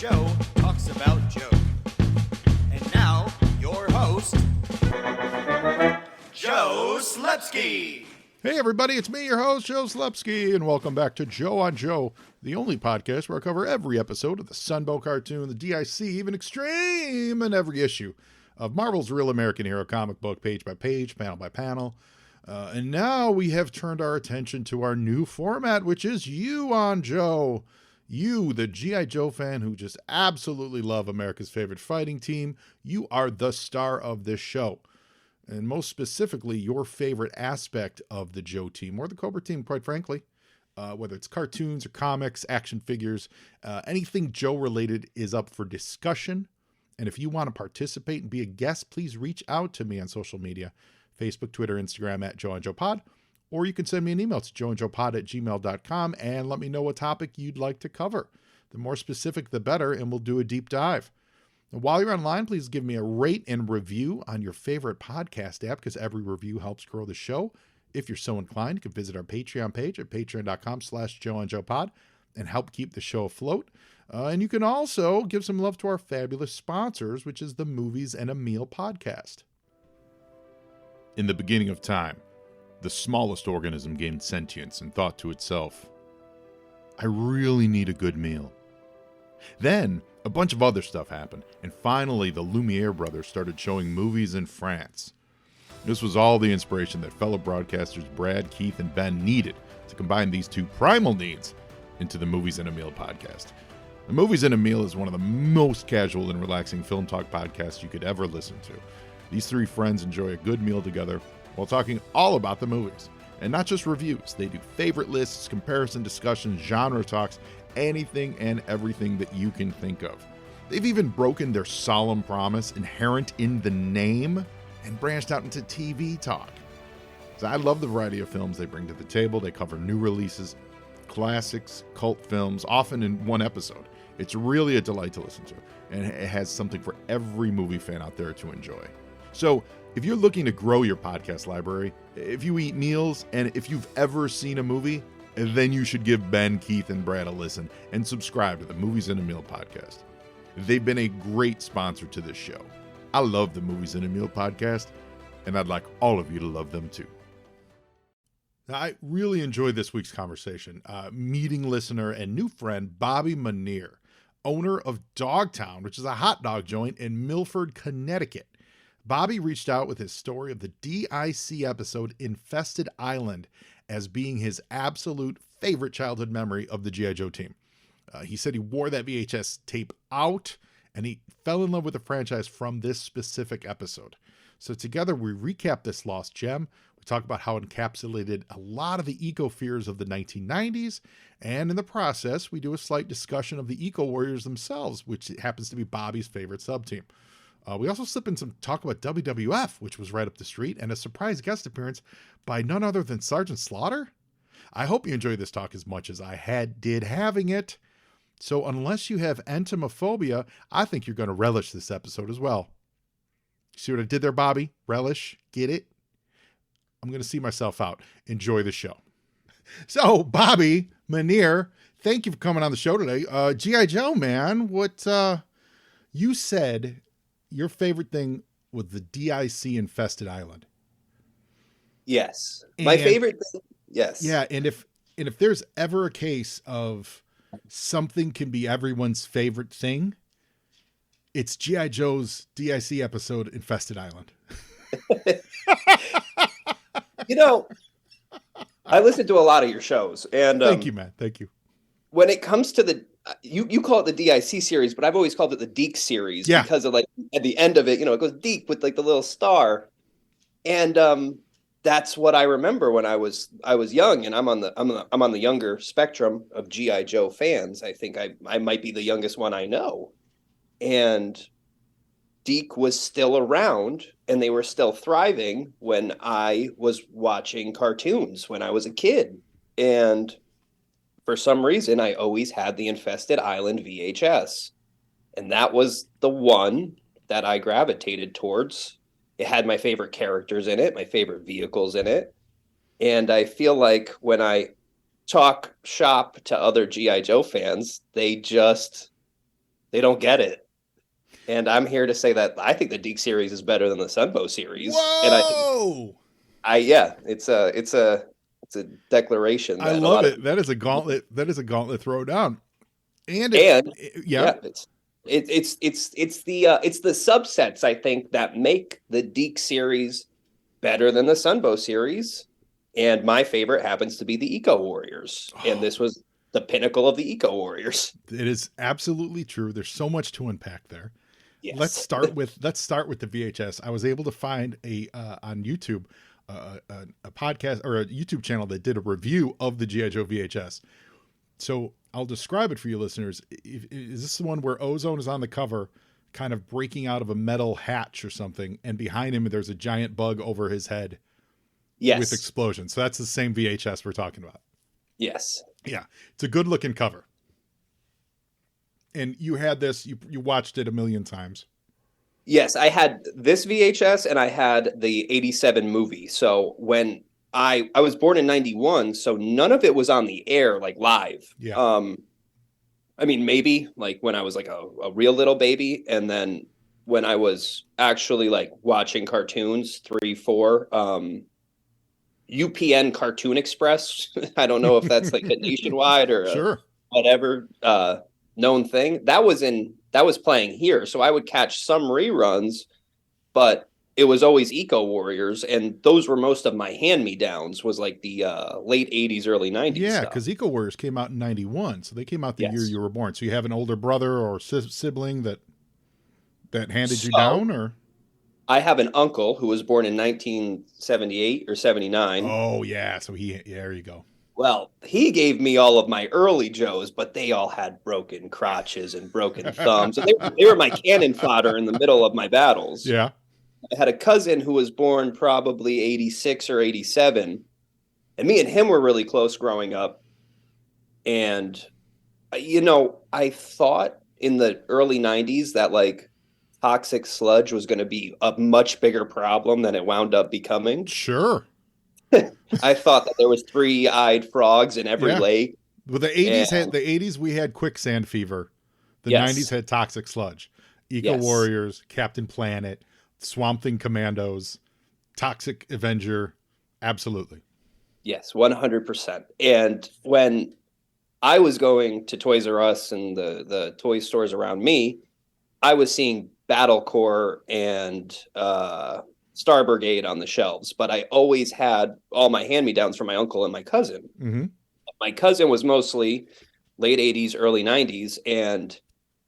Joe talks about Joe. And now, your host, Joe Slepsky. Hey everybody, it's me, your host, Joe Slepsky, and welcome back to Joe on Joe, the only podcast where I cover every episode of the Sunbow cartoon, the DIC, even Extreme, and every issue of Marvel's Real American Hero comic book, page by page, panel by panel. And now we have turned our attention to our new format, which is You on Joe. You, the G.I. Joe fan who just absolutely love America's favorite fighting team, you are the star of this show. And most specifically, your favorite aspect of the Joe team, or the Cobra team, quite frankly. Whether it's cartoons or comics, action figures, anything Joe related is up for discussion. And if you want to participate and be a guest, please reach out to me on social media, Facebook, Twitter, Instagram at Joe and Joe Pod, or you can send me an email to joeandjoepod@gmail.com and let me know what topic you'd like to cover. The more specific, the better, and we'll do a deep dive. And while you're online, please give me a rate and review on your favorite podcast app, because every review helps grow the show. If you're so inclined, you can visit our Patreon page at patreon.com/joeandjoepod and help keep the show afloat. And you can also give some love to our fabulous sponsors, which is the Movies and a Meal podcast. In the beginning of time, the smallest organism gained sentience and thought to itself, I really need a good meal. Then, a bunch of other stuff happened, and finally the Lumiere brothers started showing movies in France. This was all the inspiration that fellow broadcasters Brad, Keith, and Ben needed to combine these two primal needs into the Movies and a Meal podcast. The Movies and a Meal is one of the most casual and relaxing film talk podcasts you could ever listen to. These three friends enjoy a good meal together while talking all about the movies. And not just reviews, they do favorite lists, comparison discussions, genre talks, anything and everything that you can think of. They've even broken their solemn promise inherent in the name and branched out into TV talk. So I love the variety of films they bring to the table. They cover new releases, classics, cult films, often in one episode. It's really a delight to listen to, and it has something for every movie fan out there to enjoy. So if you're looking to grow your podcast library, if you eat meals, and if you've ever seen a movie, then you should give Ben, Keith, and Brad a listen and subscribe to the Movies and a Meal podcast. They've been a great sponsor to this show. I love the Movies and a Meal podcast, and I'd like all of you to love them too. Now, I really enjoyed this week's conversation. Meeting listener and new friend Bobby Manere, owner of Dogtown, which is a hot dog joint in Milford, Connecticut. Bobby reached out with his story of the DIC episode Infested Island as being his absolute favorite childhood memory of the G.I. Joe team. He said he wore that VHS tape out, and he fell in love with the franchise from this specific episode. So together we recap this lost gem. We talk about how it encapsulated a lot of the eco-fears of the 1990s, and in the process, we do a slight discussion of the eco-warriors themselves, which happens to be Bobby's favorite sub-team. We also slip in some talk about WWF, which was right up the street, and a surprise guest appearance by none other than Sergeant Slaughter. I hope you enjoy this talk as much as I did having it. So unless you have entomophobia, I think you're going to relish this episode as well. See what I did there, Bobby? Relish? Get it? I'm going to see myself out. Enjoy the show. So, Bobby Manere, thank you for coming on the show today. G.I. Joe, man, what you said your favorite thing was the DIC Infested Island. Yes. My favorite thing. Yes. Yeah. And if there's ever a case of something can be everyone's favorite thing, it's G.I. Joe's DIC episode Infested Island. You know, I listen to a lot of your shows, and thank you, man. Thank you. When it comes to the, you call it the DIC series, but I've always called it the Deke series because of, like, at the end of it, it goes Deke with like the little star, and that's what I remember when I was young, and I'm on the younger spectrum of G.I. Joe fans. I think I might be the youngest one I know, and Deke was still around and they were still thriving when I was watching cartoons when I was a kid. And for some reason, I always had the Infested Island VHS. And that was the one that I gravitated towards. It had my favorite characters in it, my favorite vehicles in it. And I feel like when I talk shop to other G.I. Joe fans, they just They don't get it. And I'm here to say that I think the Deke series is better than the Sunbow series. Whoa! And yeah, it's a declaration I that a love lot of it. That is a gauntlet. That is a gauntlet throw down. And yeah, it's the subsets I think that make the Deke series better than the Sunbow series. And my favorite happens to be the Eco Warriors. And this was the pinnacle of the Eco Warriors. It is absolutely true. There's so much to unpack there. Yes. Let's start with the VHS. I was able to find on YouTube a podcast or a YouTube channel that did a review of the G.I. Joe VHS. So I'll describe it for you listeners. Is this the one where Ozone is on the cover, kind of breaking out of a metal hatch or something, and behind him there's a giant bug over his head? Yes. With explosions. So that's the same VHS we're talking about. Yes. Yeah. It's a good looking cover. And you had this, you watched it a million times. Yes, I had this VHS and I had the 87 movie. So when I was born in 91, so none of it was on the air like live. Yeah. I mean, maybe like when I was like a real little baby. And then when I was actually like watching cartoons, 3, 4, UPN Cartoon Express. I don't know if that's like a nationwide or sure. whatever known thing. That was playing here. So I would catch some reruns, but it was always Eco Warriors, and those were most of my hand-me-downs, was like the late 80s, early 90s. Yeah, because Eco Warriors came out in 91, so they came out the year you were born. So you have an older brother or sibling that handed you down, or? I have an uncle who was born in 1978 or 79. Oh, yeah. So there you go. Well, he gave me all of my early Joes, but they all had broken crotches and broken thumbs. And they were my cannon fodder in the middle of my battles. Yeah. I had a cousin who was born probably 86 or 87. And me and him were really close growing up. And, I thought in the early 90s that like toxic sludge was going to be a much bigger problem than it wound up becoming. Sure. I thought that there was 3-eyed frogs in every lake. Well, the 80s we had quicksand fever. The 90s had toxic sludge. Eco Warriors, Captain Planet, Swamp Thing Commandos, Toxic Avenger. Absolutely. Yes, 100%. And when I was going to Toys R Us and the toy stores around me, I was seeing Battle Corps and Star Brigade on the shelves, but I always had all my hand-me-downs from my uncle and my cousin. Mm-hmm. My cousin was mostly late 80s, early 90s, and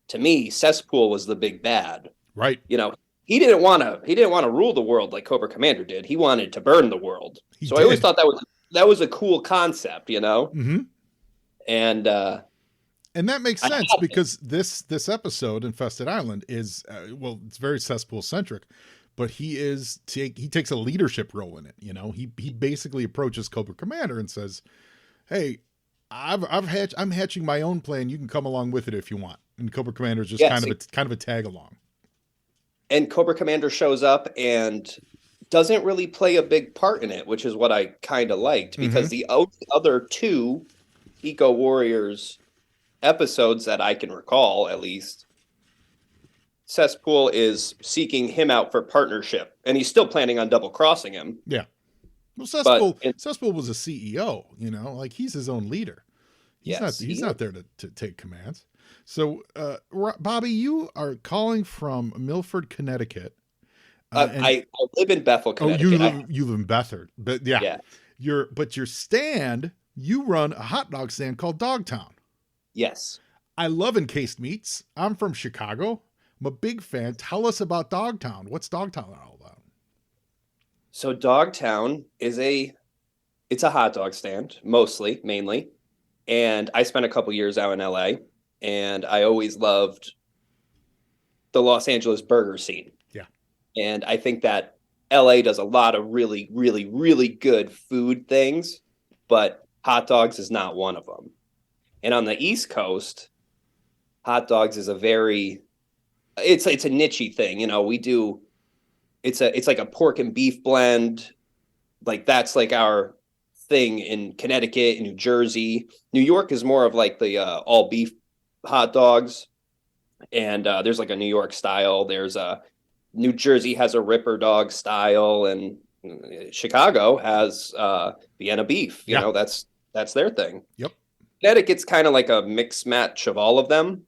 to me, Cesspool was the big bad. Right. He didn't want to rule the world like Cobra Commander did. He wanted to burn the world. I always thought that was a cool concept, Mm-hmm. And that makes sense because this episode, Infested Island, is it's very Cesspool centric, but he takes a leadership role in it. He basically approaches Cobra Commander and says, "Hey, I'm hatching my own plan. You can come along with it if you want." And Cobra Commander is just kind of a tag along. And Cobra Commander shows up and doesn't really play a big part in it, which is what I kind of liked, because the other 2 Eco Warriors episodes that I can recall, at least, Cesspool is seeking him out for partnership, and he's still planning on double crossing him. Yeah. Well, Cesspool was a CEO, like he's his own leader. He's not there to take commands. So, Bobby, you are calling from Milford, Connecticut. I live in Bethel, Connecticut. Oh, you live in Bedford, but yeah. Your stand, you run a hot dog stand called Dogtown. Yes. I love encased meats. I'm from Chicago. I'm a big fan. Tell us about Dogtown. What's Dogtown all about? So Dogtown it's a hot dog stand, mainly. And I spent a couple years out in LA, and I always loved the Los Angeles burger scene. Yeah. And I think that LA does a lot of really, really, really good food things, but hot dogs is not one of them. And on the East Coast, hot dogs is it's a niche-y thing. It's like a pork and beef blend. Like that's like our thing in Connecticut and New Jersey. New York is more of like the all beef hot dogs. And there's like a New York style. There's a New Jersey has a Ripper Dog style, and Chicago has Vienna beef. Yeah. That's their thing. Yep. Connecticut's kind of like a mix match of all of them.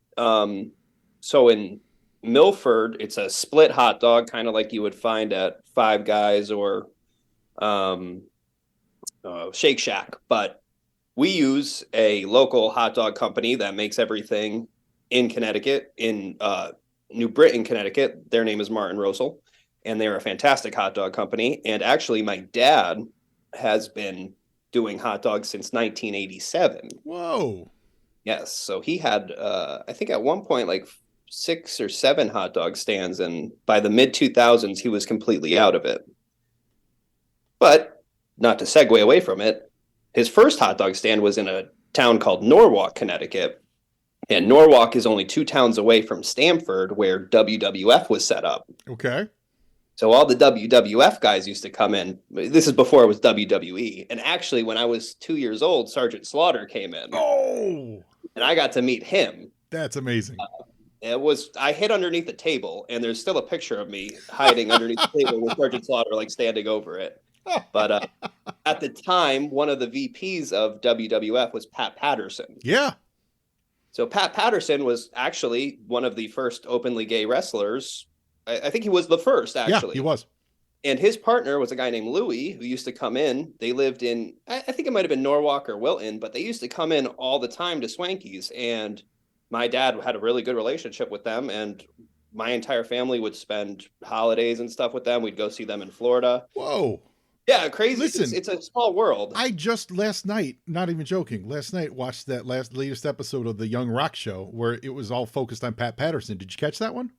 So in Milford, it's a split hot dog, kind of like you would find at Five Guys or um, Shake Shack. But we use a local hot dog company that makes everything in Connecticut, in New Britain, Connecticut. Their name is Martin Rosel, and they're a fantastic hot dog company. And actually, my dad has been doing hot dogs since 1987. Whoa. Yes, so he had, I think at one point, like 6 or 7 hot dog stands, and by the mid 2000s, he was completely out of it. But not to segue away from it, his first hot dog stand was in a town called Norwalk, Connecticut. And Norwalk is only 2 towns away from Stamford, where WWF was set up. Okay. So all the WWF guys used to come in. This is before it was WWE. And actually, when I was 2 years old, Sergeant Slaughter came in. Oh, And I got to meet him. that's amazing. I hid underneath the table, and there's still a picture of me hiding underneath the table with Sergeant Slaughter like standing over it. But at the time, one of the VPs of WWF was Pat Patterson. Yeah. So Pat Patterson was actually one of the first openly gay wrestlers. I think he was the first, actually. Yeah, he was. And his partner was a guy named Louis, who used to come in. They lived in, I think it might have been Norwalk or Wilton, but they used to come in all the time to Swanky's. And my dad had a really good relationship with them. And my entire family would spend holidays and stuff with them. We'd go see them in Florida. Whoa. Yeah, crazy. Listen, it's a small world. I just last night, not even joking, last night watched that latest episode of the Young Rock Show where it was all focused on Pat Patterson. Did you catch that one?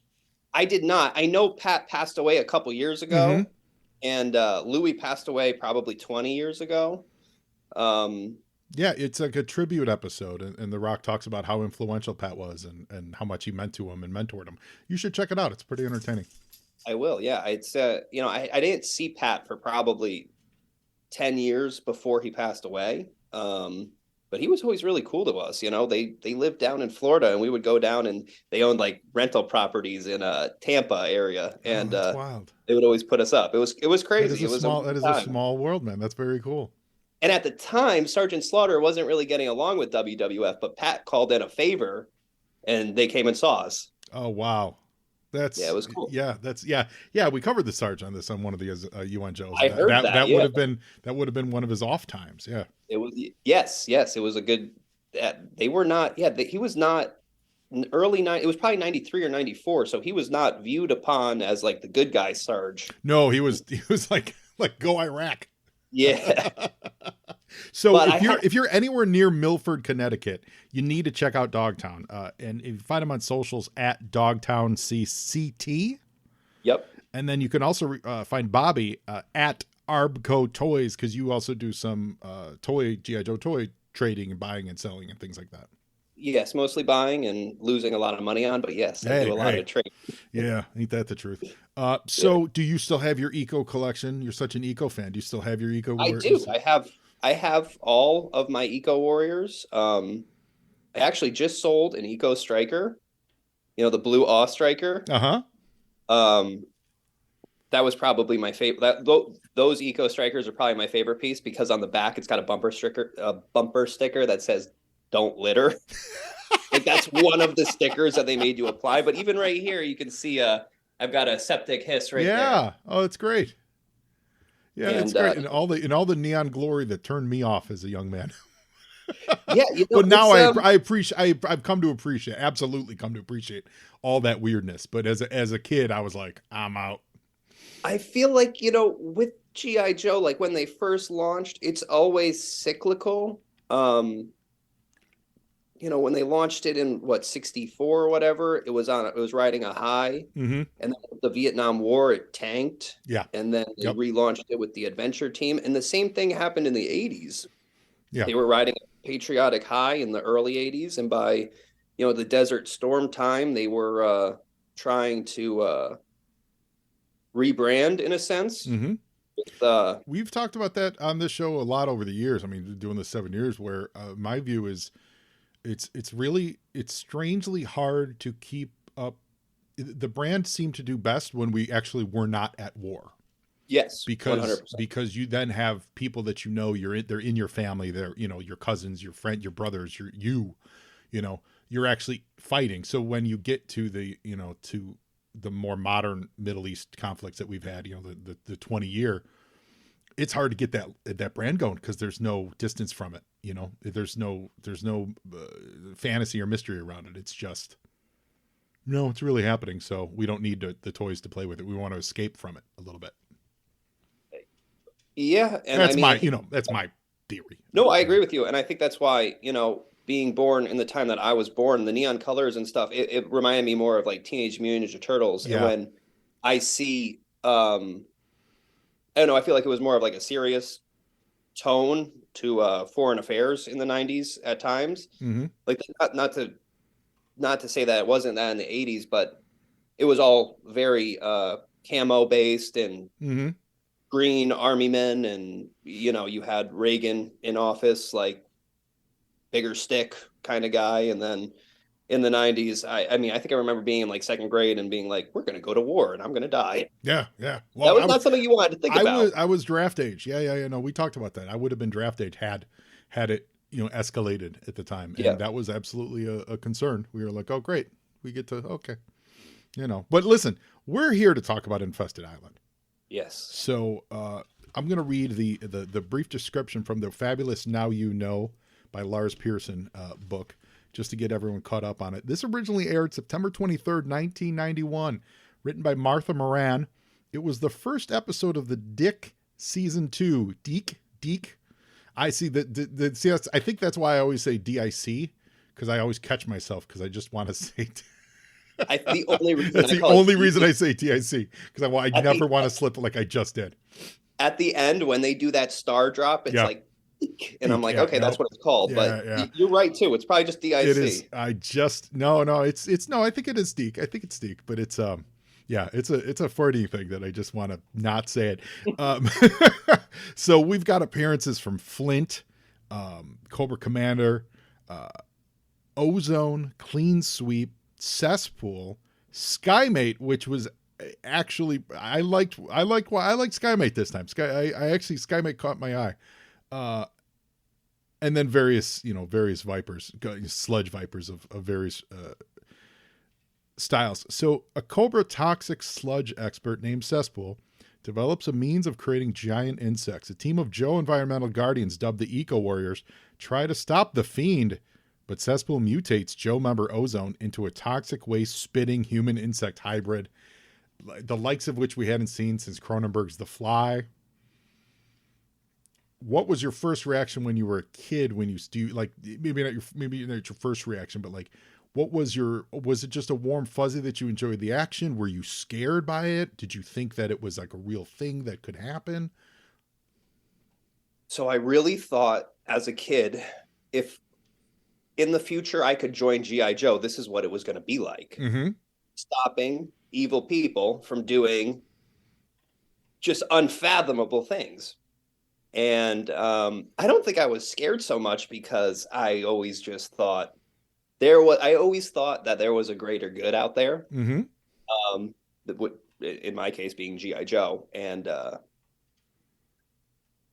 I did not. I know Pat passed away a couple years ago, and Louis passed away probably 20 years ago. Yeah, it's like a tribute episode, and The Rock talks about how influential Pat was and how much he meant to him and mentored him. You should check it out. It's pretty entertaining. I will. Yeah, it's I didn't see Pat for probably 10 years before he passed away. But he was always really cool to us. They lived down in Florida, and we would go down, and they owned like rental properties in Tampa area, and that's wild. They would always put us up. It was crazy. That is a small world, man. That's very cool. And at the time, Sergeant Slaughter wasn't really getting along with WWF, but Pat called in a favor, and they came and saw us. Oh wow. It was cool. Yeah, we covered the Sarge on this on one of the UN Joes. I heard that. That would have been one of his off times. Yeah. It was yes. It was a good. They were not. Yeah, he was not early nine. It was probably 93 or 94. So he was not viewed upon as like the good guy Sarge. No, he was like go Iraq. Yeah. So if you're anywhere near Milford, Connecticut, you need to check out Dogtown. And if you find them on socials at Dogtown CCT. Yep. And then you can also find Bobby at Arbco Toys, because you also do some G.I. Joe toy trading and buying and selling and things like that. Yes, mostly buying and losing a lot of money on, but yes, I do a lot of trading. Yeah, ain't that the truth? So do you still have your Eco collection? You're such an Eco fan. Do you still have your Eco? I do. I have all of my Eco Warriors. I actually just sold an Eco Striker, the blue Awe Striker. That was probably my favorite. Those Eco Strikers are probably my favorite piece, because on the back it's got a bumper sticker that says "Don't litter." Like that's one of the stickers that they made you apply. But even right here, you can see I've got a septic hiss right there. Yeah. Oh, it's great. Yeah, it's great. And all the neon glory that turned me off as a young man. Yeah, but now I appreciate. I've come to appreciate, absolutely come to appreciate all that weirdness. But as a kid, I was like, I'm out. I feel like with G.I. Joe, like when they first launched, it's always cyclical. When they launched it in 64 or whatever, it was riding a high, and then the Vietnam War, it tanked. Yeah, and then they relaunched it with the Adventure Team, and the same thing happened in the 80s. Yeah, they were riding a patriotic high in the early 80s, and by the Desert Storm time, they were trying to rebrand in a sense. We've talked about that on this show a lot over the years. I mean, doing this 7 years, where my view is it's strangely hard to keep the brand seemed to do best when we actually were not at war. Yes, because 100%. because you then have people that they're in your family, they're your cousins, your friend, your brothers, you're actually fighting. So when you get to the more modern Middle East conflicts that we've had, the 20-year, it's hard to get that brand going because there's no distance from it. There's no fantasy or mystery around it. It's just, no, it's really happening. So we don't need the toys to play with it. We want to escape from it a little bit. Yeah, and That's that's my theory. No, I agree with you, and I think that's why, being born in the time that I was born, the neon colors and stuff, it reminded me more of like Teenage Mutant Ninja Turtles. Yeah. And when I see, I don't know, I feel like it was more of like a serious tone to foreign affairs in the 90s at times. Mm-hmm. Like not to say that it wasn't that in the 80s, but it was all very camo based and Mm-hmm. green army men, and you had Reagan in office, like bigger stick kind of guy. And then in the 90s, I mean, I think I remember being in like second grade and being like, we're going to go to war and I'm going to die. Yeah. Well, that was not something you wanted to think about. I was draft age. Yeah. No, we talked about that. I would have been draft age had it escalated at the time, and that was absolutely a concern. We were like, oh great, we get to, okay, But listen, we're here to talk about Infested Island. Yes. So I'm going to read the brief description from the fabulous Now You Know by Lars Pearson book, just to get everyone caught up on it. This originally aired September 23rd, 1991, written by Martha Moran. It was the first episode of the Dick Season 2. Deek. I see that. I think that's why I always say DIC, because I always catch myself because I just want to say. That's the only reason I say TIC, because I never want to slip like I just did. At the end, when they do that star drop, it's like, and I'm like, okay, that's what it's called. But you're right too. It's probably just DIC. It is. I think it is Deke. I think it's Deke, but it's it's a Fordy thing that I just want to not say it. So we've got appearances from Flint, Cobra Commander, Ozone, Clean Sweep, Cesspool, Skymate, which was actually I liked Skymate this time. Skymate caught my eye. And then various vipers, sludge vipers of various styles. So a Cobra toxic sludge expert named Cesspool develops a means of creating giant insects. A team of Joe environmental guardians dubbed the Eco Warriors try to stop the fiend, but Cesspool mutates Joe member Ozone into a toxic waste spitting human insect hybrid, the likes of which we hadn't seen since Cronenberg's The Fly. What was your first reaction when you were a kid, when you maybe not your first reaction, but like, was it just a warm fuzzy that you enjoyed the action? Were you scared by it? Did you think that it was like a real thing that could happen? So I really thought as a kid, if in the future I could join G.I. Joe, this is what it was going to be like. Mm-hmm. Stopping evil people from doing just unfathomable things. And I don't think I was scared so much because I always just thought I always thought that there was a greater good out there. Mm-hmm. That would, in my case, being G.I. Joe. And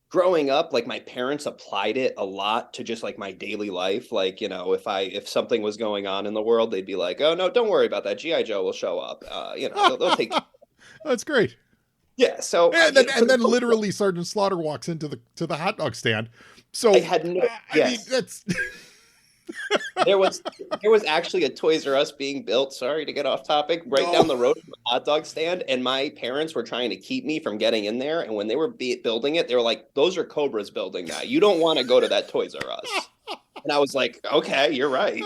growing up, like my parents applied it a lot to just like my daily life. Like, if something was going on in the world, they'd be like, oh no, don't worry about that. G.I. Joe will show up. They'll take. That's great. Yeah. So and then literally Sergeant Slaughter walks into the hot dog stand. So I had no. Yes. I mean, that's. There was actually a Toys R Us being built. Sorry to get off topic. Right down the road from the hot dog stand, and my parents were trying to keep me from getting in there. And when they were building it, they were like, "Those are Cobras building that. You don't want to go to that Toys R Us." And I was like, "Okay, you're right."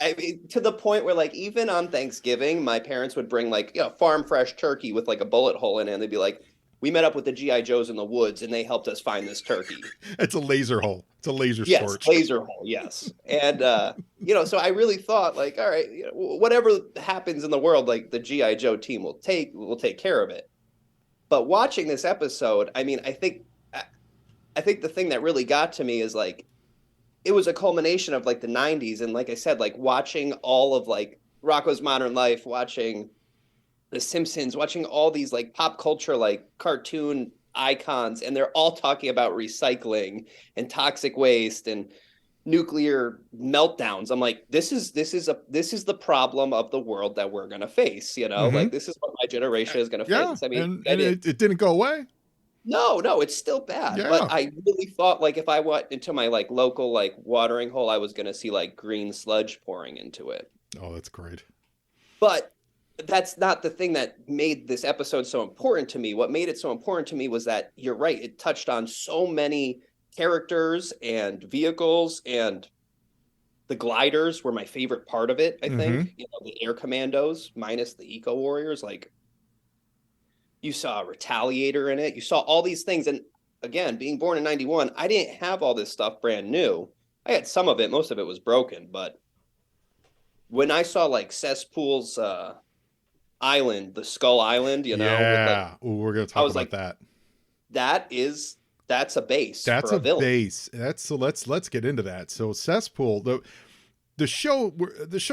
I mean, to the point where, like, even on Thanksgiving, my parents would bring like farm fresh turkey with like a bullet hole in it, and they'd be like, we met up with the G.I. Joes in the woods, and they helped us find this turkey. It's a laser hole. It's a laser Yes, torch. laser hole, yes. And, so I really thought, like, all right, whatever happens in the world, like, the G.I. Joe team will take care of it. But watching this episode, I mean, I think the thing that really got to me is, like, it was a culmination of like the 90s. And like I said, like watching all of like Rocko's Modern Life, watching The Simpsons, watching all these like pop culture, like cartoon icons, and they're all talking about recycling and toxic waste and nuclear meltdowns. I'm like, this is the problem of the world that we're gonna face. Like this is what my generation is gonna Yeah, face. I mean, and it didn't go away. no, it's still bad. Yeah. But I really thought like if I went into my like local like watering hole, I was gonna see like green sludge pouring into it. Oh, that's great. But that's not the thing that made this episode so important to me. What made it so important to me was that you're right. It touched on so many characters and vehicles, and the gliders were my favorite part of it. I think, the air commandos minus the eco warriors, like you saw a retaliator in it. You saw all these things. And again, being born in 91, I didn't have all this stuff brand new. I had some of it. Most of it was broken. But when I saw like Cesspool's island, the Skull Island, yeah. We're going to talk about that. That's a base. That's for a villain. base. So let's get into that. So Cesspool, the show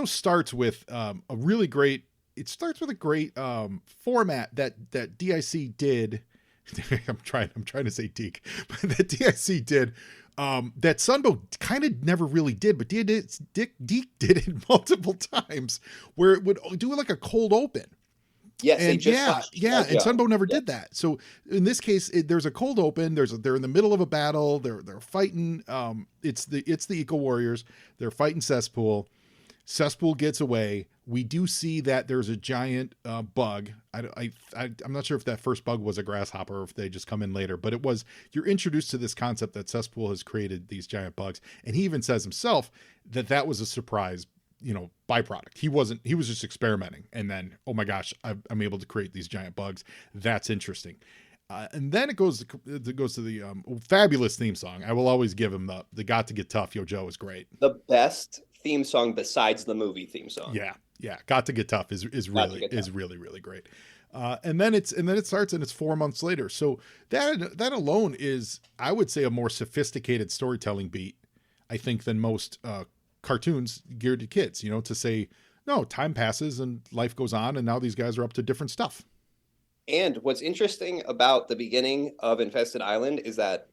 starts with a really great. It starts with a great format that DIC did. I'm trying to say Deke, but that DIC did. That Sunbow kind of never really did, but Deke did it multiple times, where it would do like a cold open. Yes, and and Sunbow never did that. So in this case, there's a cold open. They're in the middle of a battle. They're fighting. It's the Eco Warriors. They're fighting Cesspool. Cesspool gets away. We do see that there's a giant bug. I'm not sure if that first bug was a grasshopper or if they just come in later, but you're introduced to this concept that Cesspool has created these giant bugs. And he even says himself that was a surprise, byproduct. He was just experimenting. And then, oh my gosh, I'm able to create these giant bugs. That's interesting. And then it goes to the fabulous theme song. I will always give him the Got to Get Tough. Yo, Joe is great. The best theme song besides the movie theme song. Yeah. Got to Get Tough is really, really great. And then it starts, and it's 4 months later. So that alone is, I would say, a more sophisticated storytelling beat, I think, than most cartoons geared to kids, to say, no, time passes and life goes on, and now these guys are up to different stuff. And what's interesting about the beginning of Infested Island is that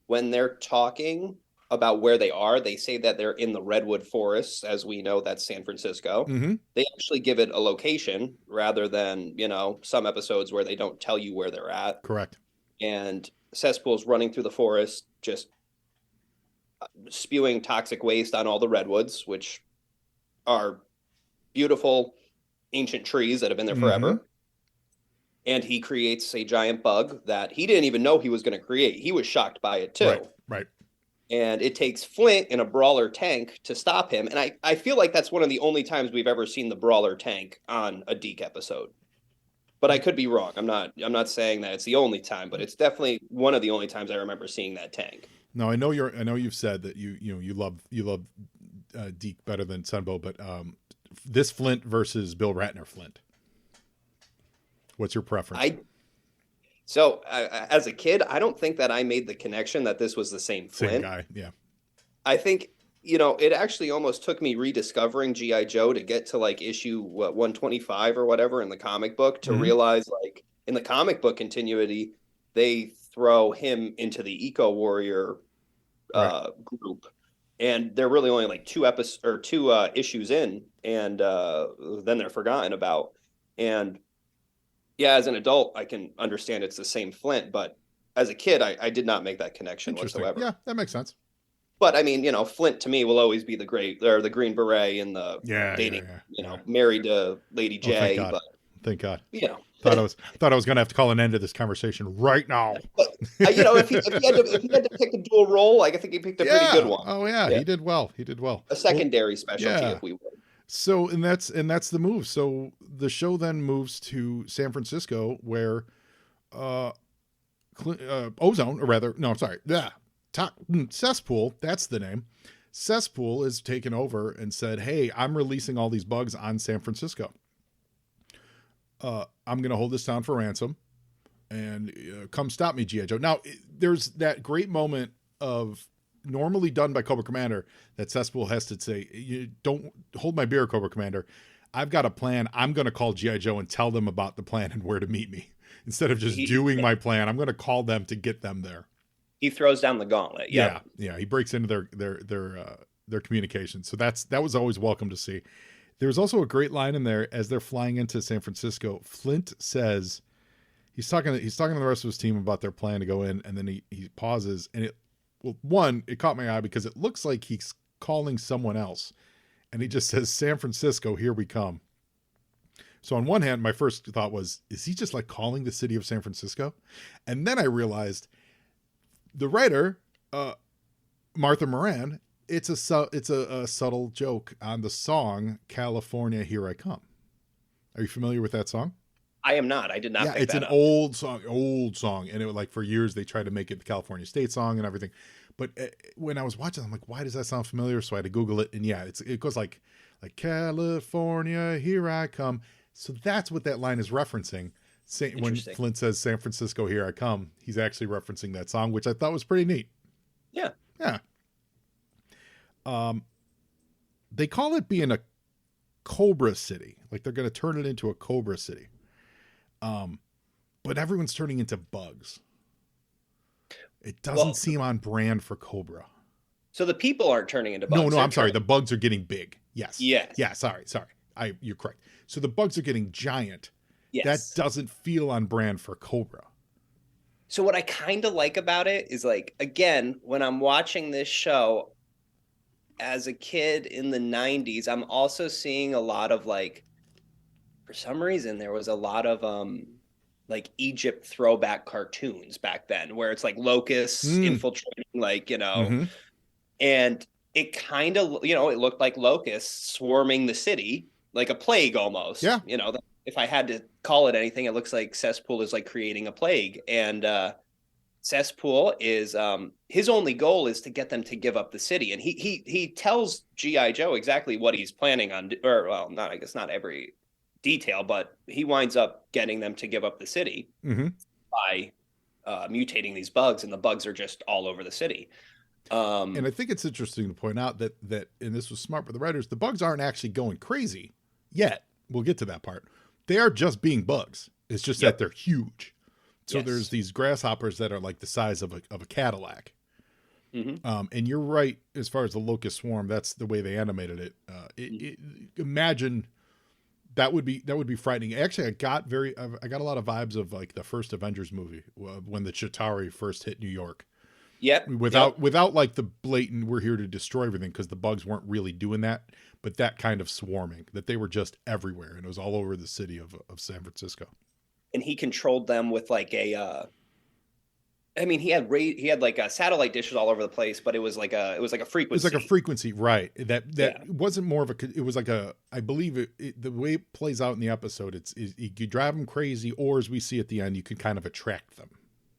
when they're talking about where they are, they say that they're in the redwood forests. As we know, that's San Francisco. Mm-hmm. They actually give it a location rather than, some episodes where they don't tell you where they're at. Correct. And Cesspool's running through the forest, just spewing toxic waste on all the redwoods, which are beautiful ancient trees that have been there forever. Mm-hmm. And he creates a giant bug that he didn't even know he was going to create. He was shocked by it too. Right. And it takes Flint in a brawler tank to stop him. And I feel like that's one of the only times we've ever seen the brawler tank on a Deke episode. But I could be wrong. I'm not saying that it's the only time, but it's definitely one of the only times I remember seeing that tank. No, I know you've said that you love Deke better than Sunbow, but this Flint versus Bill Ratner Flint. What's your preference? So as a kid, I don't think that I made the connection that this was the same Flint. Same guy, yeah. I think, it actually almost took me rediscovering G.I. Joe to get to like issue 125 or whatever in the comic book to realize like in the comic book continuity, they throw him into the Eco Warrior group. And they're really only like two issues in, and then they're forgotten about. And yeah, as an adult, I can understand it's the same Flint, but as a kid, I did not make that connection whatsoever. Yeah, that makes sense. But I mean, Flint to me will always be the Green Beret and the dating, married to Lady J. Thank God. But thank God. Thought I was going to have to call an end to this conversation right now. But, if he had to pick a dual role, I think he picked a pretty good one. Oh yeah, he did well. A secondary specialty, if we would. So, and that's the move. So the show then moves to San Francisco, where Ozone, or rather, no, I'm sorry, Cesspool, that's the name. Cesspool is taken over and said, hey, I'm releasing all these bugs on San Francisco. I'm going to hold this town for ransom, and come stop me, G.I. Joe. Now, there's that great moment of normally done by Cobra Commander that Cesspool has to say, you don't hold my beer, Cobra Commander. I've got a plan. I'm going to call G.I. Joe and tell them about the plan and where to meet me. Instead of just doing my plan, I'm going to call them to get them there. He throws down the gauntlet. Yep. Yeah. He breaks into their communication. So that was always welcome to see. There was also a great line in there as they're flying into San Francisco. Flint says he's talking to the rest of his team about their plan to go in, and then he pauses, and it caught my eye because it looks like he's calling someone else, and he just says, San Francisco, here we come. So on one hand, my first thought was, is he just like calling the city of San Francisco? And then I realized the writer, Martha Moran, it's a subtle joke on the song California, Here I Come. Are you familiar with that song? I am not. I did not. Yeah, it's an old song, and it like for years they tried to make it the California state song and everything. But when I was watching, I'm like, why does that sound familiar? So I had to Google it, and yeah, it goes like California, here I come. So that's what that line is referencing. When Flint says San Francisco, here I come, he's actually referencing that song, which I thought was pretty neat. Yeah. Yeah. They call it being a Cobra City. Like they're going to turn it into a Cobra City. But everyone's turning into bugs. It doesn't seem on brand for Cobra. So the people aren't turning into bugs. No, I'm sorry. The bugs are getting big. Yes. Yes. Yeah, sorry. You're correct. So the bugs are getting giant. Yes. That doesn't feel on brand for Cobra. So what I kind of like about it is, like, again, when I'm watching this show as a kid in the 90s, I'm also seeing a lot of, like, for some reason, there was a lot of like Egypt throwback cartoons back then where it's like locusts infiltrating, like, and it kind of, it looked like locusts swarming the city, like a plague almost. Yeah. If I had to call it anything, it looks like Cesspool is like creating a plague. And Cesspool is his only goal is to get them to give up the city. And he tells G.I. Joe exactly what he's planning on, not every detail, but he winds up getting them to give up the city by mutating these bugs, and the bugs are just all over the city. And I think it's interesting to point out that, and this was smart for the writers, the bugs aren't actually going crazy yet. We'll get to that part. They are just being bugs. It's just that they're huge. So there's these grasshoppers that are like the size of a Cadillac. And you're right, as far as the locust swarm, that's the way they animated it. Imagine that would be frightening. Actually, I got a lot of vibes of like the first Avengers movie when the Chitauri first hit New York. Yep. Without like the blatant, we're here to destroy everything, because the bugs weren't really doing that, but that kind of swarming, that they were just everywhere, and it was all over the city of San Francisco. And he controlled them with like he had like satellite dishes all over the place, but it was like a frequency. It was like a frequency, right? That wasn't more of it was like I believe the way it plays out in the episode, you could drive them crazy, or as we see at the end, you could kind of attract them.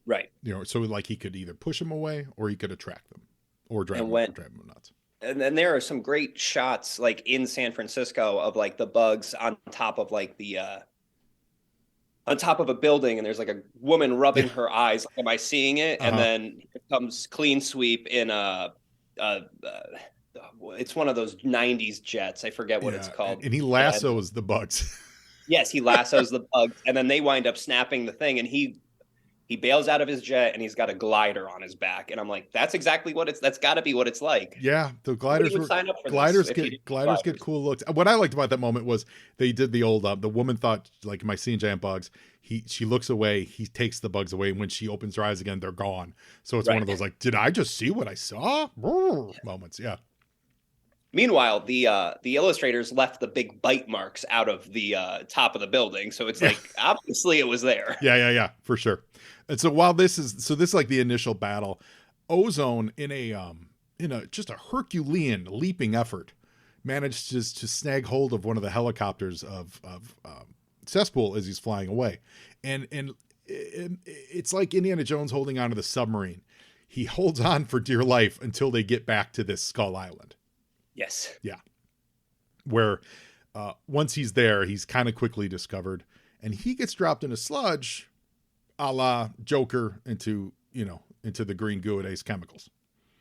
Right. So like he could either push them away, or he could attract them, or drive them nuts. And then there are some great shots like in San Francisco of like the bugs on top of like on top of a building, and there's like a woman rubbing her eyes. Like, am I seeing it? And then it comes clean sweep in it's one of those 90s jets. I forget what it's called. And he lassos the bugs. Yes, he lassos the bugs, and then they wind up snapping the thing, and he bails out of his jet, and he's got a glider on his back. And I'm like, that's exactly that's got to be what it's like. Yeah, the gliders get cool looks. What I liked about that moment was they did the old the woman thought, like, am I seeing giant bugs? She looks away, he takes the bugs away, and when she opens her eyes again, they're gone. So it's one of those like, did I just see what I saw? Moments. Yeah. Meanwhile, the illustrators left the big bite marks out of the top of the building, so it's like obviously it was there. Yeah, for sure. And so while this is like the initial battle, Ozone in a just a Herculean leaping effort managed to snag hold of one of the helicopters of Cesspool as he's flying away, and it's like Indiana Jones holding onto the submarine. He holds on for dear life until they get back to this Skull Island. Yes. Yeah. Where once he's there, he's kind of quickly discovered, and he gets dropped in a sludge, a la Joker into the green goo at Ace Chemicals.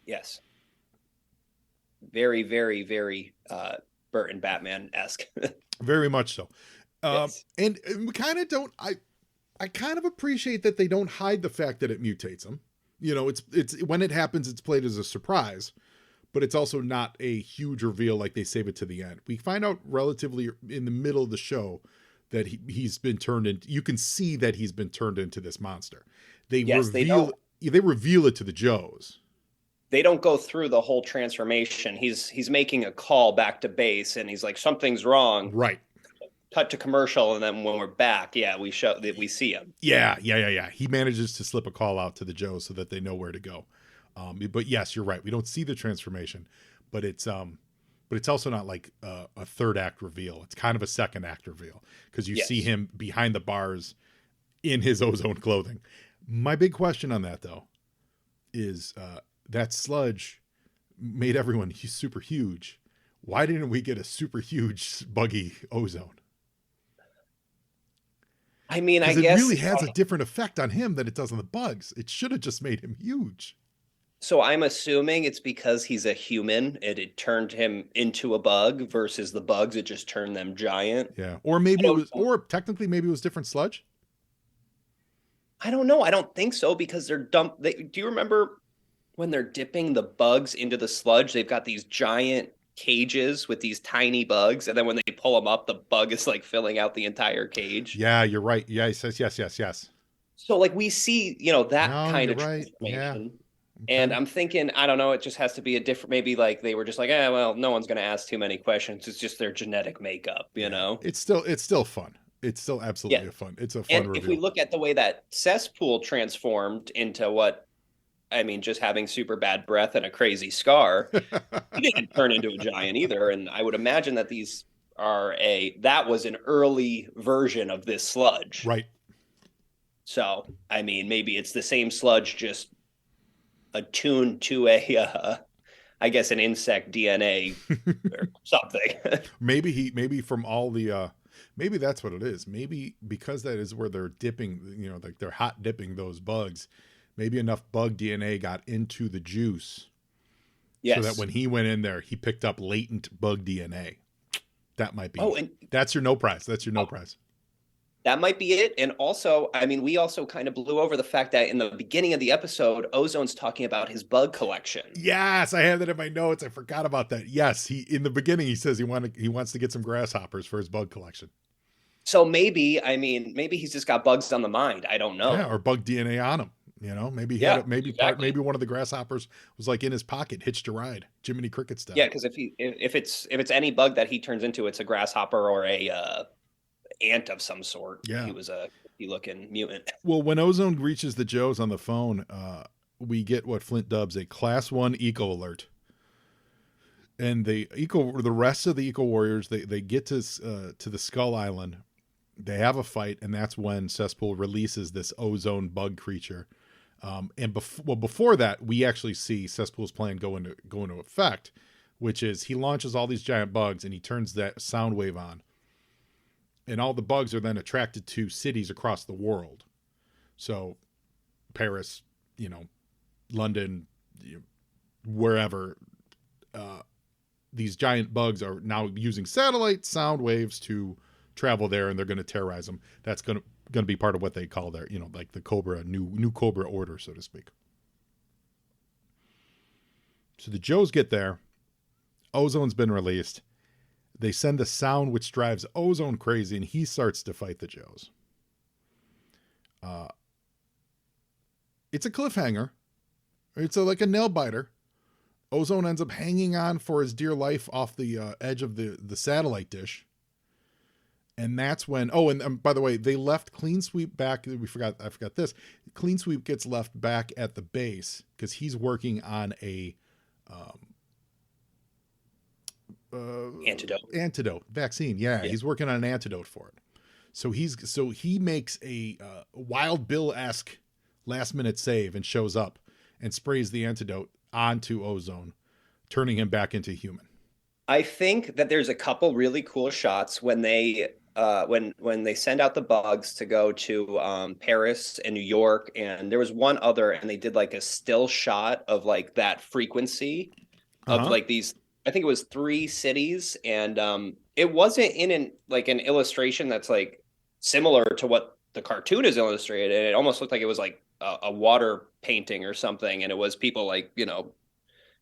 Yes. very, very, very Burton Batman-esque. Very much so. Yes. And we kind of don't. I kind of appreciate that they don't hide the fact that it mutates him. You know, it's when it happens, it's played as a surprise, but it's also not a huge reveal like they save it to the end. We find out relatively in the middle of the show that he's been turned into. You can see that he's been turned into this monster. They reveal it to the Joes. They don't go through the whole transformation. He's making a call back to base, and he's like, something's wrong. Right. Cut to commercial, and then when we're back, we see him. Yeah. He manages to slip a call out to the Joes so that they know where to go. But yes, you're right. We don't see the transformation, but it's also not like a third act reveal. It's kind of a second act reveal because you see him behind the bars in his ozone clothing. My big question on that though is that sludge made everyone super huge. Why didn't we get a super huge buggy ozone? I mean, I guess it really has a different effect on him than it does on the bugs. It should have just made him huge. So I'm assuming it's because he's a human. It turned him into a bug versus the bugs. It just turned them giant. Yeah. Or maybe technically maybe it was different sludge. I don't know. I don't think so because they're dumped. Do you remember when they're dipping the bugs into the sludge? They've got these giant cages with these tiny bugs, and then when they pull them up, the bug is like filling out the entire cage. Yeah, you're right. Yes. So like we see, that kind of transformation. Yeah. Okay. And I'm thinking, I don't know, it just has to be a different, maybe like they were just like, well, no one's going to ask too many questions. It's just their genetic makeup, you know? It's still fun. It's still absolutely fun. It's a fun reveal. If we look at the way that Cesspool transformed into just having super bad breath and a crazy scar, he didn't turn into a giant either. And I would imagine that that was an early version of this sludge. Right. So, I mean, maybe it's the same sludge, just attuned to I guess an insect DNA or something. maybe from all the maybe that's what it is. Maybe because that is where they're dipping, like they're hot dipping those bugs. Maybe enough bug DNA got into the juice. Yes. So that when he went in there, he picked up latent bug DNA. That might be. And that's your no prize. That's your no prize. That might be it. And also, I mean, we also kind of blew over the fact that in the beginning of the episode, Ozone's talking about his bug collection. Yes, I have that in my notes. I forgot about that. Yes, in the beginning, he says he wants to get some grasshoppers for his bug collection. So maybe he's just got bugs on the mind. I don't know. Yeah, or bug DNA on him. Maybe maybe one of the grasshoppers was like in his pocket, hitched a ride, Jiminy Cricket style. Yeah, because if it's any bug that he turns into, it's a grasshopper or a ant of some sort. Yeah, he was a looking mutant. Well, when Ozone reaches the Joes on the phone, we get what Flint dubs a Class 1 Eco Alert. And the rest of the Eco Warriors, they get to the Skull Island. They have a fight, and that's when Cesspool releases this ozone bug creature. Before that, we actually see Cesspool's plan go into effect, which is he launches all these giant bugs and he turns that sound wave on. And all the bugs are then attracted to cities across the world. So Paris, London, wherever, these giant bugs are now using satellite sound waves to travel there, and they're going to terrorize them. That's going to be part of what they call their, like the Cobra, new Cobra order, so to speak. So the Joes get there. Ozone's been released. They send a sound which drives Ozone crazy, and he starts to fight the Joes. It's a cliffhanger. It's like a nail biter. Ozone ends up hanging on for his dear life off the edge of the satellite dish. And that's when, and by the way, they left Clean Sweep back. I forgot this. Clean Sweep gets left back at the base because he's working on a antidote vaccine. Yeah, he's working on an antidote for it. So he makes a Wild Bill-esque last minute save and shows up and sprays the antidote onto Ozone, turning him back into human. I think that there's a couple really cool shots when they when they send out the bugs to go to Paris and New York, and there was one other, and they did like a still shot of like that frequency of like these I think it was 3 cities, and it wasn't in an illustration that's like similar to what the cartoon is illustrated. It almost looked like it was like a water painting or something, and it was people like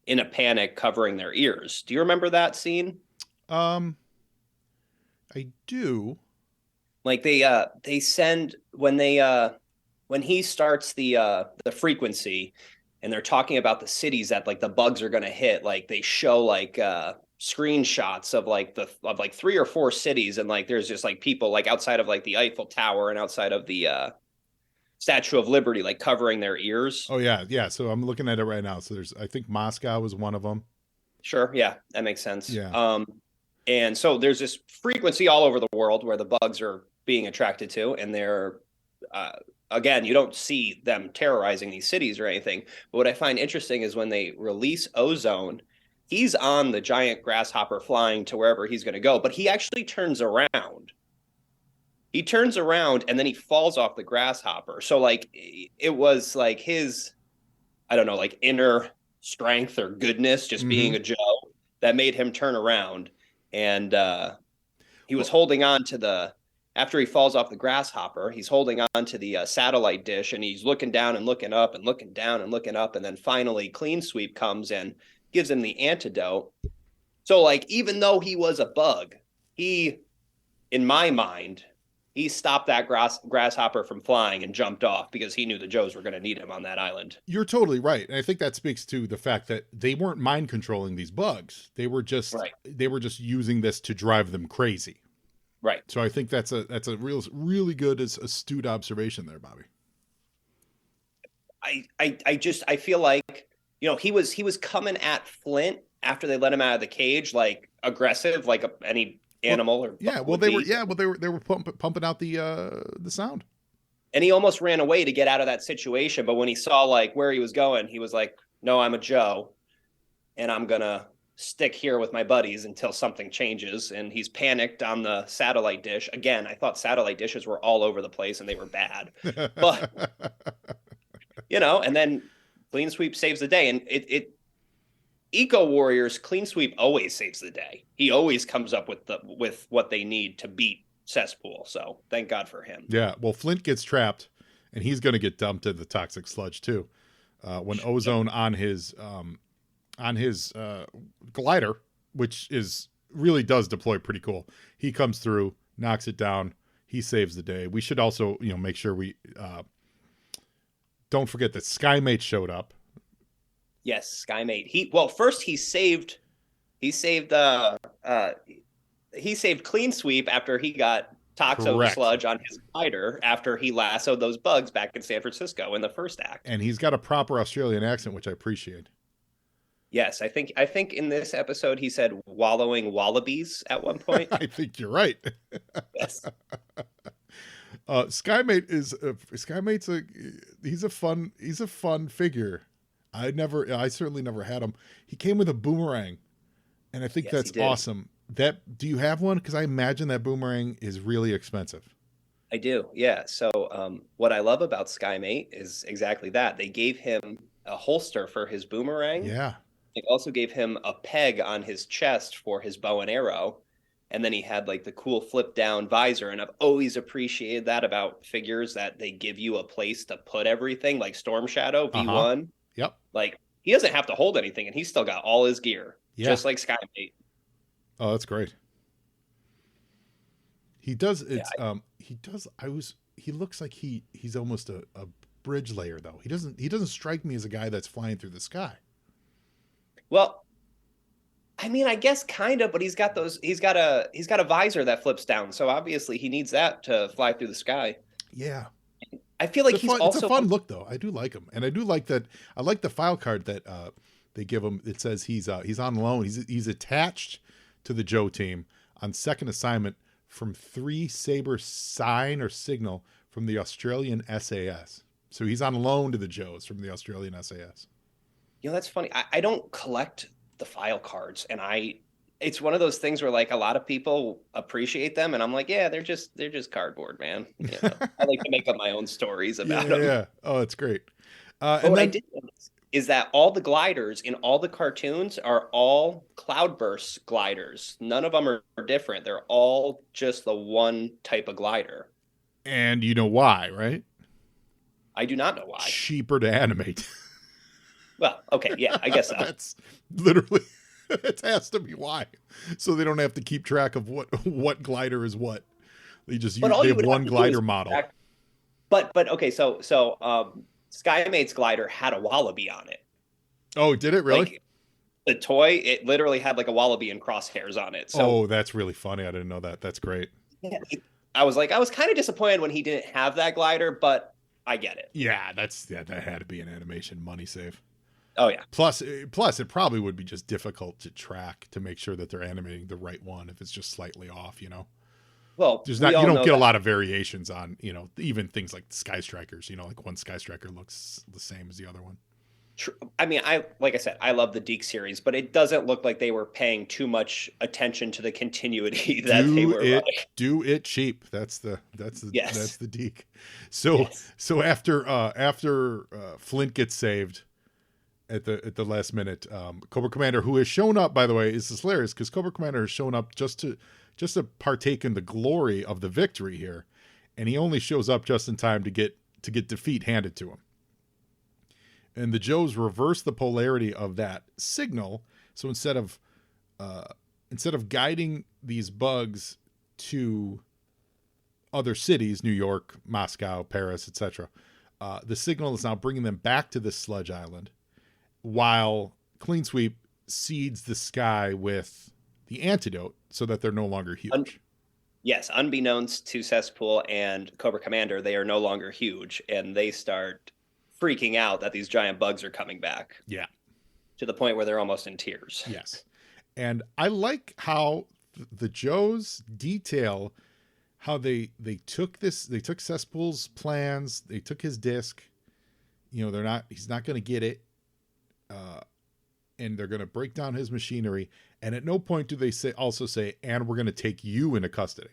in a panic covering their ears. Do you remember that scene? Um, I do. Like they send when he starts the frequency, and they're talking about the cities that like the bugs are going to hit, like they show like screenshots of like 3 or 4 cities, and like there's just like people like outside of like the Eiffel Tower and outside of the Statue of Liberty, like covering their ears. Oh yeah, yeah. So I'm looking at it right now. So I think Moscow is one of them. Sure, yeah, that makes sense. Yeah. And so there's this frequency all over the world where the bugs are being attracted to, and they're again, you don't see them terrorizing these cities or anything. But what I find interesting is when they release Ozone, he's on the giant grasshopper flying to wherever he's going to go, but he actually turns around. He turns around and then he falls off the grasshopper. So like it was like his, I don't know, like inner strength or goodness, just being a Joe, that made him turn around. And he was holding on to after he falls off the grasshopper, he's holding on to the satellite dish, and he's looking down and looking up and looking down and looking up. And then finally Clean Sweep comes and gives him the antidote. So like, even though he was a bug, he, in my mind, he stopped that grasshopper from flying and jumped off because he knew the Joes were going to need him on that island. You're totally right. And I think that speaks to the fact that they weren't mind controlling these bugs. They were just using this to drive them crazy. Right. So I think that's a really good astute observation there, Bobby. I feel like, he was coming at Flint after they let him out of the cage, like aggressive, like any animal. They were pumping out the sound. And he almost ran away to get out of that situation. But when he saw like where he was going, he was like, no, I'm a Joe, and I'm going to stick here with my buddies until something changes. And he's panicked on the satellite dish. Again, I thought satellite dishes were all over the place and they were bad. But, and then Clean Sweep saves the day. And Eco Warriors, Clean Sweep always saves the day. He always comes up with what they need to beat Cesspool. So thank God for him. Yeah. Well, Flint gets trapped and he's going to get dumped in the toxic sludge too. When Ozone on his glider, which really does deploy pretty cool. He comes through, knocks it down. He saves the day. We should also, make sure we don't forget that Skymate showed up. Yes, Skymate. First he saved Clean Sweep after he got toxo sludge on his glider after he lassoed those bugs back in San Francisco in the first act. And he's got a proper Australian accent, which I appreciate. Yes, I think in this episode he said wallowing wallabies at one point. I think you're right. Yes. Skymate's he's a fun figure. I certainly never had him. He came with a boomerang, and I think that's awesome. Do you have one? Because I imagine that boomerang is really expensive. I do, yeah. So what I love about Skymate is exactly that. They gave him a holster for his boomerang. Yeah. They also gave him a peg on his chest for his bow and arrow. And then he had like the cool flip down visor. And I've always appreciated that about figures, that they give you a place to put everything, like Storm Shadow V1. Yep. Like he doesn't have to hold anything and he's still got all his gear, just like Skymate. Oh, that's great. He does. He looks like he's almost a bridge layer though. He doesn't strike me as a guy that's flying through the sky. Well, I mean, I guess kind of, but he's got a visor that flips down. So obviously he needs that to fly through the sky. Yeah. I feel like it's a fun look though. I do like him. And I do like that. I like the file card that they give him. It says he's on loan. He's attached to the Joe team on second assignment from 3 Saber sign or signal from the Australian SAS. So he's on loan to the Joes from the Australian SAS. That's funny. I don't collect the file cards, and it's one of those things where like a lot of people appreciate them, and I'm like, yeah, they're just cardboard, man. I like to make up my own stories about them. Yeah. Oh, it's great. I did notice is that all the gliders in all the cartoons are all cloudburst gliders. None of them are different. They're all just the one type of glider. And you know why, right? I do not know why. Cheaper to animate. Well, okay, yeah, I guess so. That's literally, it has to be why. So they don't have to keep track of what glider is what. They just use, they have one glider model. But okay, so Skymate's glider had a wallaby on it. Oh, did it really? Like, the toy, it literally had like a wallaby and crosshairs on it. So, that's really funny. I didn't know that. That's great. Yeah, I was kind of disappointed when he didn't have that glider, but I get it. Yeah, that had to be an animation money save. Oh yeah. Plus, it probably would be just difficult to track to make sure that they're animating the right one if it's just slightly off. Well, you don't get a lot of variations on even things like Sky Strikers. Like one Sky Striker looks the same as the other one. I mean, like I said, I love the Deke series, but it doesn't look like they were paying too much attention to the continuity that they were running. Do it cheap. That's the Deke. So yes. So after Flint gets saved at the last minute, Cobra Commander, who has shown up, by the way, is hilarious because Cobra Commander has shown up just to partake in the glory of the victory here, and he only shows up just in time to get defeat handed to him. And the Joes reverse the polarity of that signal. So instead of guiding these bugs to other cities, New York, Moscow, Paris, etc., the signal is now bringing them back to this sludge island, while Clean Sweep seeds the sky with the antidote so that they're no longer huge. Yes, unbeknownst to Cesspool and Cobra Commander, they are no longer huge, and they start freaking out that these giant bugs are coming back. Yeah. To the point where they're almost in tears. Yes. And I like how the Joes detail how they took Cesspool's plans, they took his disc, he's not going to get it. And they're going to break down his machinery. And at no point do they also say, and we're going to take you into custody.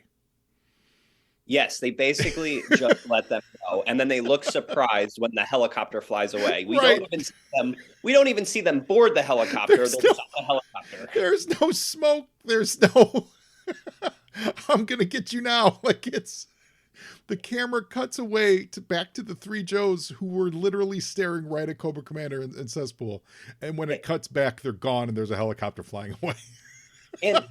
Yes, they basically just let them go, and then they look surprised when the helicopter flies away. We don't even see them board the helicopter. They're just on the helicopter. There's no smoke. There's no. I'm gonna get you now. Like the camera cuts away back to the three Joes who were literally staring right at Cobra Commander and Cesspool, and when it cuts back, they're gone, and there's a helicopter flying away. And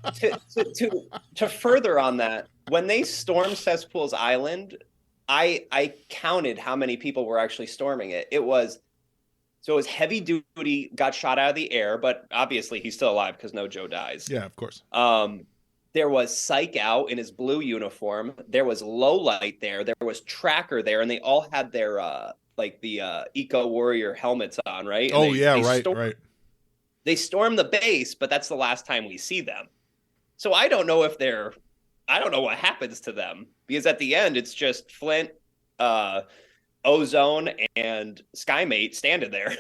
to further on that, when they stormed Cesspool's island, I counted how many people were actually storming it. It was heavy duty, got shot out of the air, but obviously he's still alive because no Joe dies. Yeah, of course. There was Psych Out in his blue uniform. There was Low Light there. There was Tracker there, and they all had their the Eco Warrior helmets on, right? And right. They storm the base, but that's the last time we see them. So I don't know what happens to them, because at the end it's just Flint, Ozone, and Skymate standing there.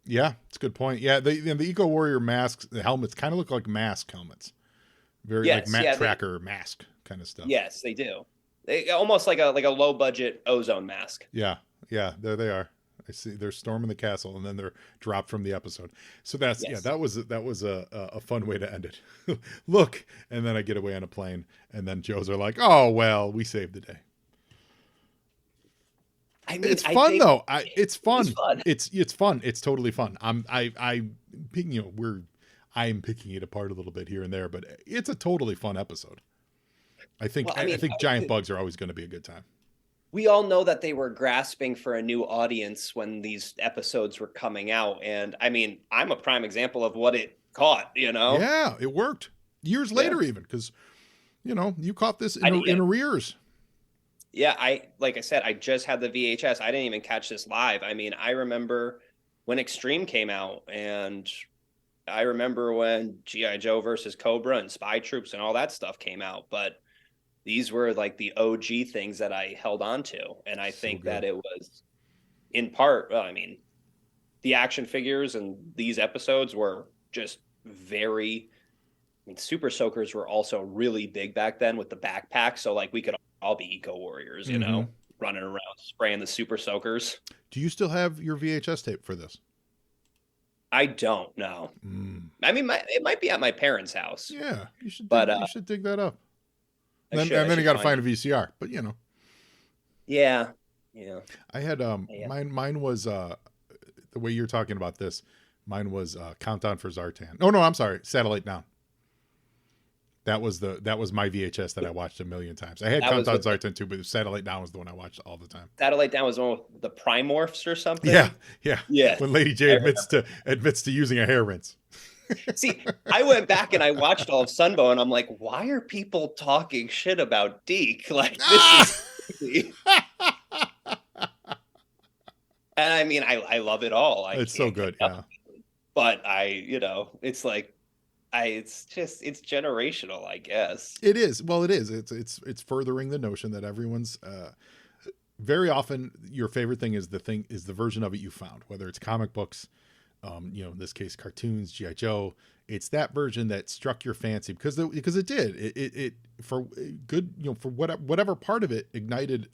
Yeah, it's a good point. Yeah, the Eco Warrior masks, the helmets kind of look like mask helmets. Very Tracker mask kind of stuff. Yes, they do. They almost like a low budget Ozone mask. Yeah, there they are. I see they're storming the castle, and then they're dropped from the episode. So that was a fun way to end it. Look, and then I get away on a plane, and then Joes are like, "Oh well, we saved the day." I mean, it's fun though. It's fun. It's fun. It's totally fun. I'm picking it apart a little bit here and there, but it's a totally fun episode. I think giant bugs are always going to be a good time. We all know that they were grasping for a new audience when these episodes were coming out. And I mean, I'm a prime example of what it caught, Yeah, it worked. Years later, even, because, you caught this in arrears. Yeah, like I said, I just had the VHS. I didn't even catch this live. I mean, I remember when Extreme came out, and I remember when G.I. Joe versus Cobra and Spy Troops and all that stuff came out. But these were like the OG things that I held on to. And I think that it was in part, the action figures and these episodes were just Super Soakers were also really big back then with the backpack. So like we could all be Eco Warriors, running around spraying the Super Soakers. Do you still have your VHS tape for this? I don't know. I mean, it might be at my parents' house. Yeah, you should. You should dig that up. And then you got to find a VCR. But Yeah. I had mine was the way you're talking about this. Mine was Countdown for Zartan. Oh no, I'm sorry, Satellite Down. That was my VHS that I watched a million times. I had Countdown Zartan too, but Satellite Down was the one I watched all the time. Satellite Down was the one with the Primorphs or something. Yeah. When Lady J admits to using a hair rinse. See, I went back and I watched all of Sunbow, and I'm like, why are people talking shit about Deke? Like, this is crazy. And I mean, I love it all. It's so good, yeah. But it's like, it's generational, I guess. It is. Well, it is. It's furthering the notion that everyone's very often your favorite thing is the version of it you found, whether it's comic books, in this case, cartoons, G.I. Joe. It's that version that struck your fancy because it did. It for good, for whatever part of it ignited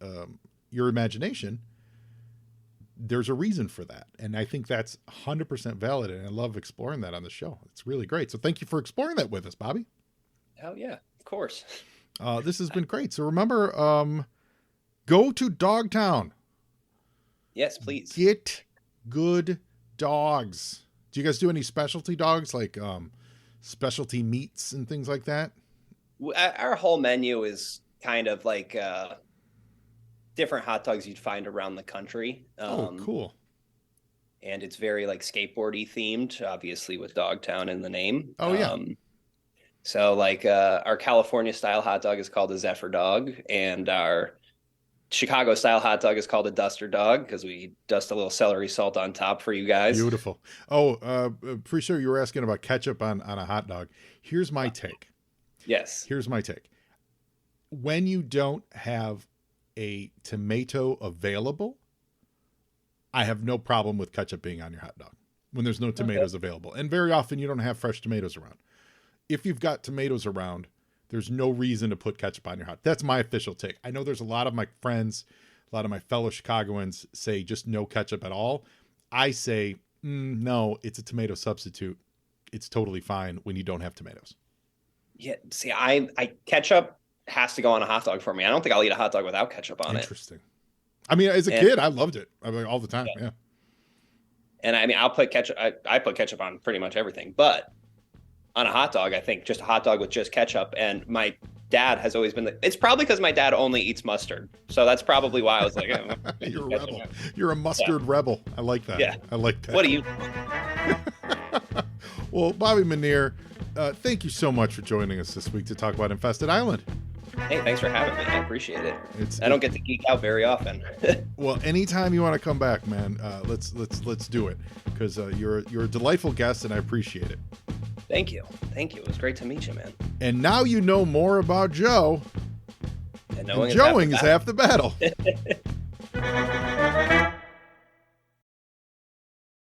your imagination. There's a reason for that. And I think that's 100% valid. And I love exploring that on the show. It's really great. So thank you for exploring that with us, Bobby. Hell yeah, of course. This has been great. So remember, go to Dogtown. Yes, please. Get good dogs. Do you guys do any specialty dogs, like specialty meats and things like that? Our whole menu is kind of like different hot dogs you'd find around the country. Cool. And it's very like skateboardy themed, obviously with Dogtown in the name. Oh yeah. So like our California style hot dog is called a Zephyr dog, and our Chicago style hot dog is called a Duster dog because we dust a little celery salt on top for you guys. Beautiful. Oh, pretty sure you were asking about ketchup on a hot dog. Here's my take. Yes. Here's my take. When you don't have a tomato available, I have no problem with ketchup being on your hot dog when there's no tomatoes available. And very often you don't have fresh tomatoes around. If you've got tomatoes around, there's no reason to put ketchup on your hot. That's my official take. I know there's a lot of my friends, a lot of my fellow Chicagoans say just no ketchup at all. I say, no, it's a tomato substitute. It's totally fine when you don't have tomatoes. Yeah. See, I ketchup has to go on a hot dog for me. I don't think I'll eat a hot dog without ketchup on it. Interesting. I mean, as a kid, I loved it. I mean, all the time. Yeah. And I mean, I'll put ketchup. I put ketchup on pretty much everything, but on a hot dog, I think just a hot dog with just ketchup. And my dad has always been it's probably because my dad only eats mustard. So that's probably why I was like, you're a rebel. You're a mustard rebel. I like that. Yeah. I like that. What do you? Well, Bobby Manere, thank you so much for joining us this week to talk about Infested Island. Hey, thanks for having me. I appreciate it. I don't get to geek out very often. Well, anytime you want to come back, man, let's do it because you're a delightful guest and I appreciate it. Thank you. It was great to meet you, man. And now you know more about Joe. And knowing is half the battle.